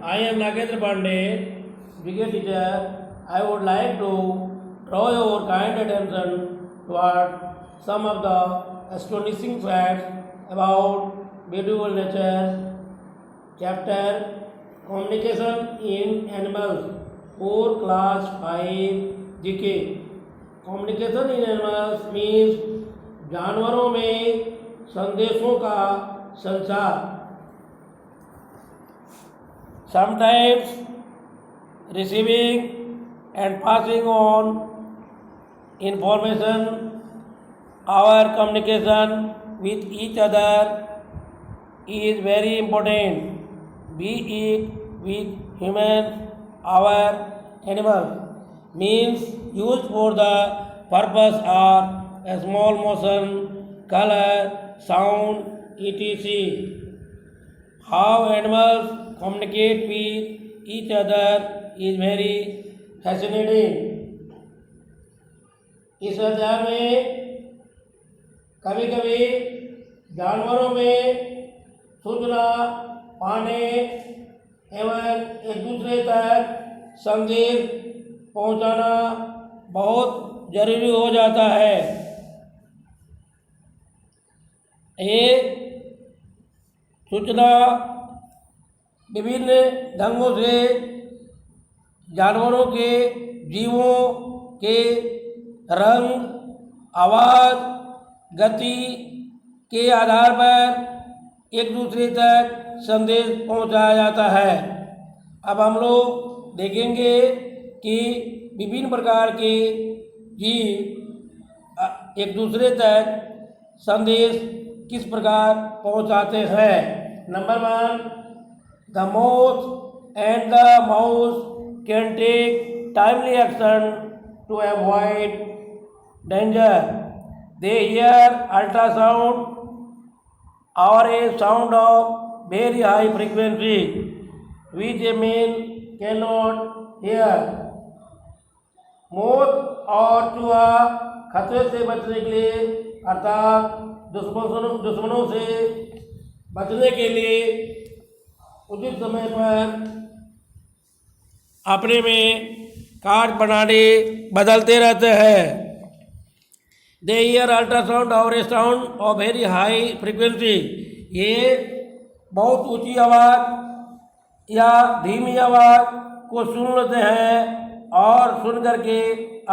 I am Nagendra Pandey, Brigade Teacher. I would like to draw your kind attention toward some of the astonishing facts about beautiful nature. Chapter Communication in Animals for Class 5 GK. Communication in animals means जानवरों में संदेशों का संचार. Sometimes receiving and passing on information, our communication with each other is very important, be it with humans or animals, means used for the purpose of a small motion, color, sound, etc. How animals communicate with each other is very fascinating. इस अध्याय में कभी कभी जानवरों में सूचना पाने एवं एक दूसरे तक संदेश पहुंचाना बहुत जरूरी हो जाता है. ये सूचना विभिन्न ढंगों से जानवरों के जीवों के रंग, आवाज़, गति के आधार पर एक दूसरे तक संदेश पहुंचाया जाता है. अब हम लोग देखेंगे कि विभिन्न प्रकार के जीव एक दूसरे तक संदेश किस प्रकार पहुंचाते हैं. Number 1, the moth and the mouse can take timely action to avoid danger. They hear ultrasound or a sound of very high frequency which a man cannot hear. Moth और चूहा खतरे से बचने के लिए अर्थात दुश्मनों से बचने के लिए उचित समय पर अपने में कार्ड बनाने बदलते रहते हैं. दे हियर अल्ट्रासाउंड और a sound of very high frequency. ये बहुत ऊंची आवाज़ या धीमी आवाज़ को सुन लेते हैं और सुन करके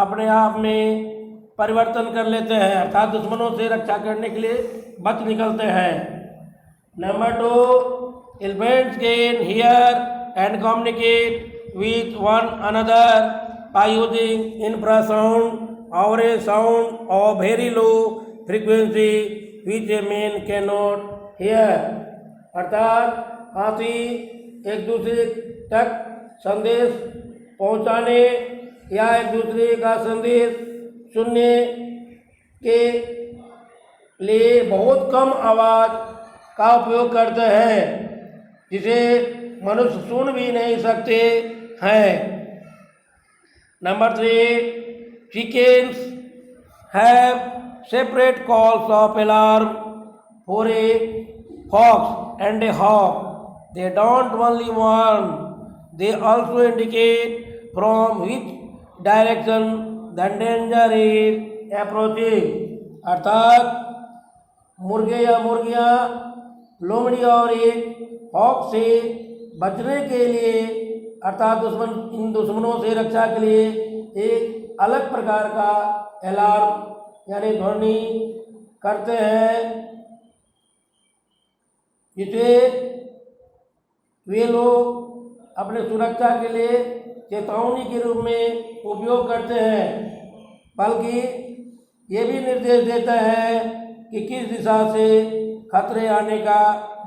अपने आप में परिवर्तन कर लेते हैं अर्थात दुश्मनों से रक्षा करने के लिए बच निकलते हैं. Number 2, elephants can hear and communicate with one another by using infrasound or a sound of very low frequency which a man cannot hear. अर्थात हाथी एक दूसरे तक संदेश पहुंचाने या एक दूसरे का संदेश सुनने के लिए बहुत कम आवाज़ का उपयोग करते हैं जिसे मनुष्य सुन भी नहीं सकते हैं. Number 3, chickens have separate calls of alarm for a fox and a hawk. They don't only warn, they also indicate from which direction the danger is approaching. अर्थात मुर्गे या मुर्गियाँ लोमड़ी और एक हॉक से बचने के लिए अर्थात इन दुश्मनों से रक्षा के लिए एक अलग प्रकार का अलार्म यानी ध्वनि करते हैं जिसे वे लोग अपने सुरक्षा के लिए चेतावनी के रूप में उपयोग करते हैं, बल्कि ये भी निर्देश देता है कि किस दिशा से खतरे आने का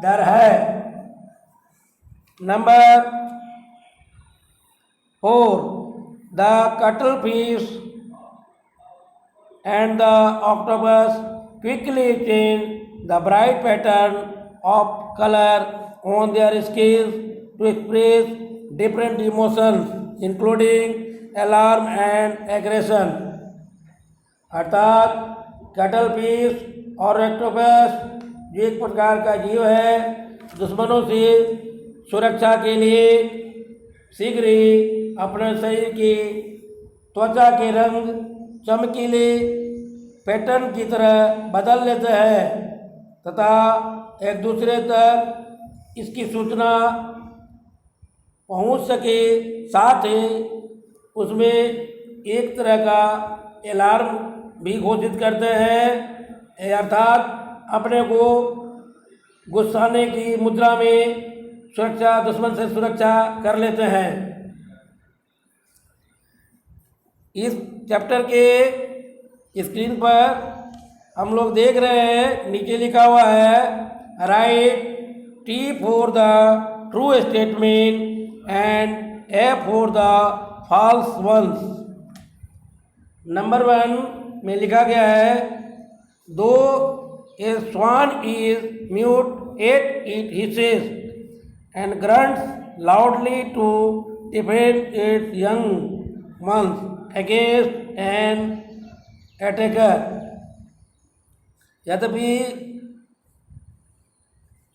डर है. Number 4, the cuttlefish and the octopus quickly change the bright pattern of color on their scales to express different emotions including alarm and aggression. अर्थात कटलफिश और ऑक्टोपस जो एक प्रकार का जीव है दुश्मनों से सुरक्षा के लिए शीघ्र ही अपने शरीर की त्वचा के रंग चमकीले पैटर्न की तरह बदल लेते हैं तथा एक दूसरे तक इसकी सूचना पहुंच सके, साथ ही उसमें एक तरह का अलार्म भी घोषित करते हैं, अर्थात अपने को गुस्साने की मुद्रा में दुश्मन से सुरक्षा कर लेते हैं। इस चैप्टर के स्क्रीन पर हम लोग देख रहे हैं, नीचे लिखा हुआ है right T for the true statement and A for the false ones. Number 1 में लिखा गया है दो a swan is mute at it hisses and grunts loudly to defend its young ones against an attacker। यद्यपि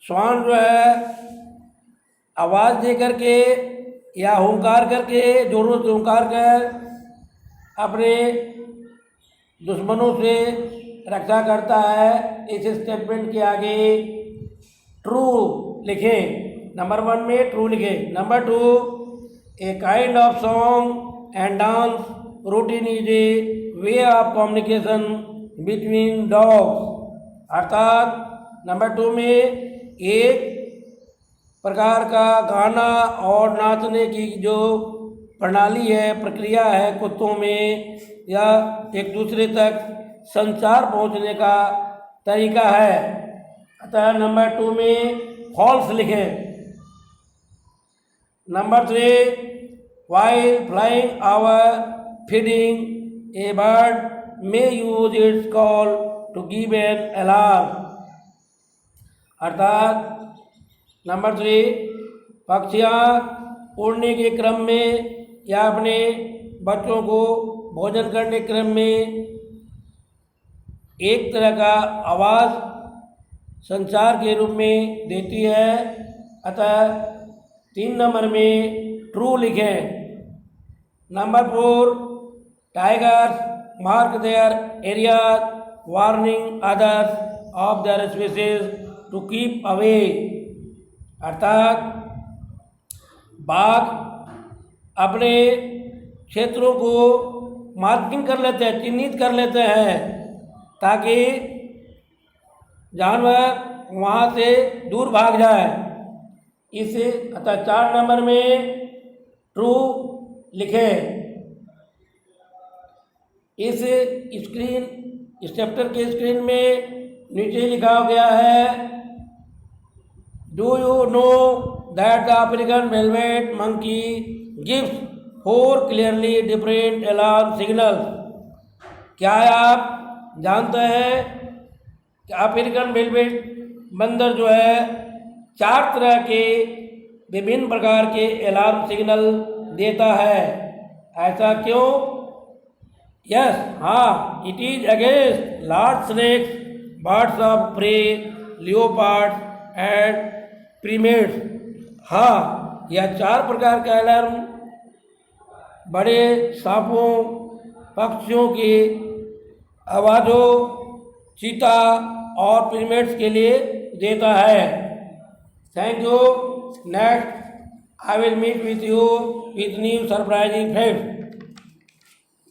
श्वान जो है आवाज़ दे करके या हुंकार करके, जोरों से हुंकार कर अपने दुश्मनों से रक्षा करता है। इस स्टेटमेंट के आगे ट्रू लिखें। नंबर 1 में ट्रू लिखें। Number 2 a kind of song and dance routine is a way of communication between dogs, अर्थात नंबर 2 में एक प्रकार का गाना और नाचने की जो प्रणाली है, प्रक्रिया है कुत्तों में, या एक दूसरे तक संचार पहुंचने का तरीका है। अतः नंबर 2 में फॉल्स लिखें। Number 3 while flying or feeding a bird may use its call to give an alarm, अर्थात नंबर 3 पक्षियाँ उड़ने के क्रम में या अपने बच्चों को भोजन करने के क्रम में एक तरह का आवाज़ संचार के रूप में देती है। अतः 3 नंबर में ट्रू लिखें। Number 4 tigers mark their area warning others of their species to keep away, अर्थात बाघ अपने क्षेत्रों को मार्किंग कर लेते हैं, चिन्हित कर लेते हैं ताकि जानवर वहाँ से दूर भाग जाए। इसे अतः 4 नंबर में ट्रू लिखें। इस चैप्टर के स्क्रीन में नीचे लिखा गया है do you know that the African velvet monkey gives 4 clearly different alarm signal. क्या आप जानते हैं कि अफ्रीकन वेलवेट बंदर जो है 4 तरह के विभिन्न प्रकार के अलार्म सिग्नल देता है। ऐसा क्यों? यस, हाँ, it is against large snakes, birds of prey, leopards and primates. हाँ, यह 4 प्रकार का अलार्म बड़े सांपों, पक्षियों की आवाज़ों, चीता और प्रीमेट्स के लिए देता है। Thank you. Next I will meet with you with new surprising facts.